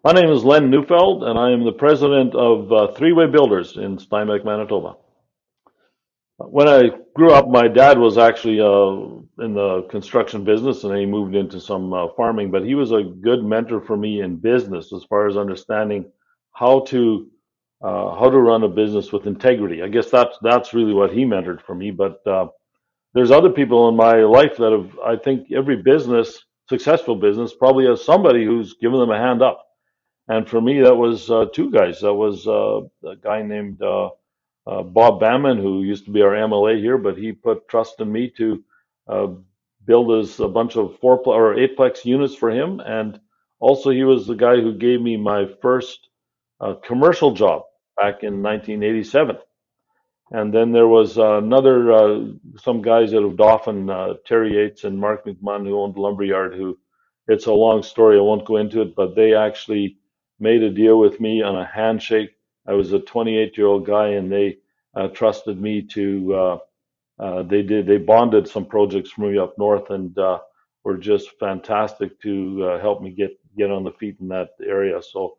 My name is Len Neufeld, and I am the president of Three-Way Builders in Steinbach, Manitoba. When I grew up, my dad was actually in the construction business, and then he moved into some farming. But he was a good mentor for me in business, as far as understanding how to how to run a business with integrity. I guess that's really what he mentored for me. But there's other people in my life that have, I think, every business, successful business, probably has somebody who's given them a hand up. And for me, that was two guys. That was a guy named Bob Bamman, who used to be our MLA here, but he put trust in me to uh, build us a bunch of or eightplex units for him. And also, he was the guy who gave me my first commercial job back in 1987. And then there was some guys out of Dauphin, Terry Yates and Mark McMahon, who owned the lumberyard. Who, it's a long story. I won't go into it, but they actually made a deal with me on a handshake. I was a 28-year-old guy, and they trusted me to. They bonded some projects for me up north, and were just fantastic to help me get on the feet in that area. So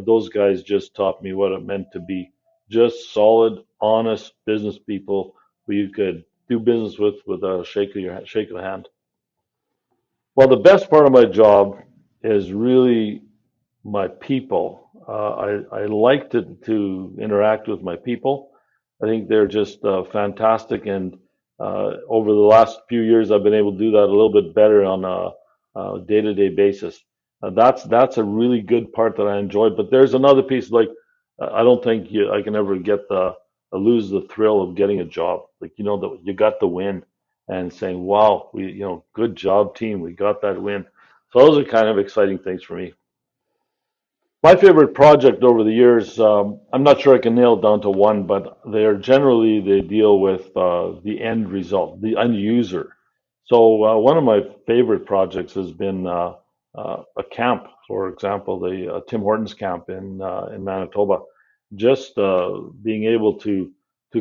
those guys just taught me what it meant to be just solid, honest business people who you could do business with a shake of the hand. Well, the best part of my job is really my people. I like to interact with my people. I think they're just fantastic, and over the last few years, I've been able to do that a little bit better on a day-to-day basis. That's a really good part that I enjoy. But there's another piece, like I don't think I can ever get the lose the thrill of getting a job. Like that you got the win, and saying, "Wow, good job, team, we got that win." So those are kind of exciting things for me. My favorite project over the years, I'm not sure I can nail it down to one, but they deal with the end result, the end user. So one of my favorite projects has been a camp, for example, the Tim Hortons camp in Manitoba. Just being able to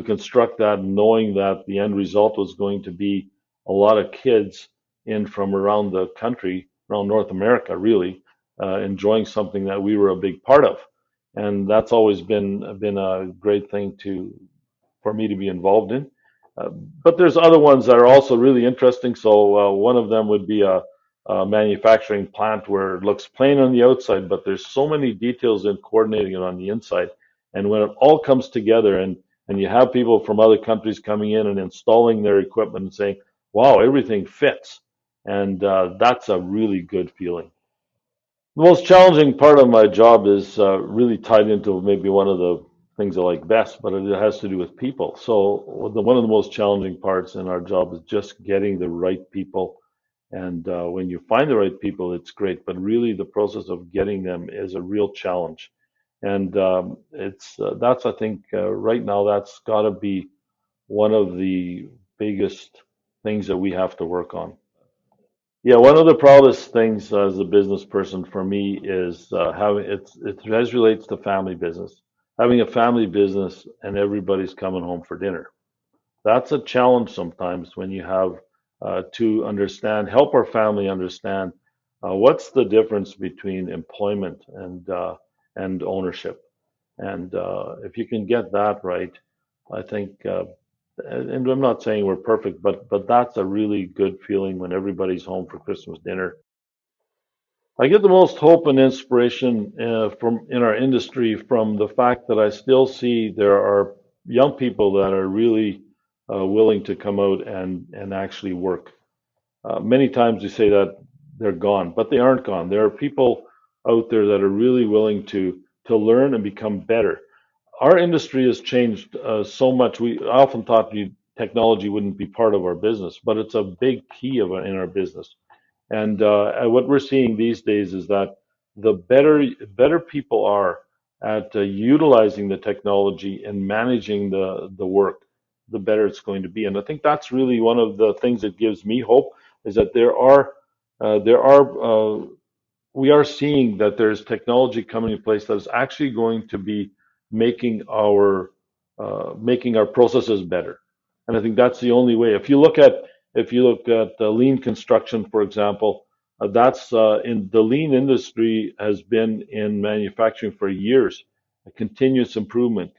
construct that, knowing that the end result was going to be a lot of kids in from around the country, around North America, really enjoying something that we were a big part of, and that's always been a great thing to for me to be involved in. Uh, but there's other ones that are also really interesting. So one of them would be a manufacturing plant where it looks plain on the outside, but there's so many details in coordinating it on the inside. And when it all comes together, and you have people from other countries coming in and installing their equipment and saying, "Wow, everything fits," and that's a really good feeling. The most challenging part of my job is really tied into maybe one of the things I like best, but it has to do with people. So one of the most challenging parts in our job is just getting the right people. And when you find the right people, it's great. But really, the process of getting them is a real challenge. And it's that's, I think, right now, that's got to be one of the biggest things that we have to work on. Yeah, one of the proudest things as a business person for me is having it as relates to family business. Having a family business and everybody's coming home for dinner. That's a challenge sometimes when you have to help our family understand what's the difference between employment and ownership. And if you can get that right, I think and I'm not saying we're perfect, but that's a really good feeling when everybody's home for Christmas dinner. I get the most hope and inspiration from in our industry from the fact that I still see there are young people that are really willing to come out and actually work. Many times you say that they're gone, but they aren't gone. There are people out there that are really willing to learn and become better. Our industry has changed so much. We often thought technology wouldn't be part of our business, but it's a big key in our business. And what we're seeing these days is that the better people are at utilizing the technology and managing the work, the better it's going to be. And I think that's really one of the things that gives me hope is that there are we are seeing that there's technology coming in place that is actually going to be making our processes better. And I think that's the only way. If you look at lean construction, for example, That's in the lean industry has been in manufacturing for years, a continuous improvement.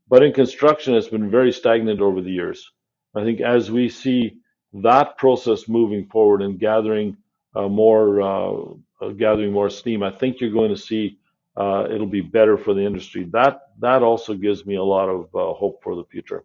But in construction, it's been very stagnant over the years. I think as we see that process moving forward and gathering more steam, I think you're going to see it'll be better for the industry. That also gives me a lot of hope for the future.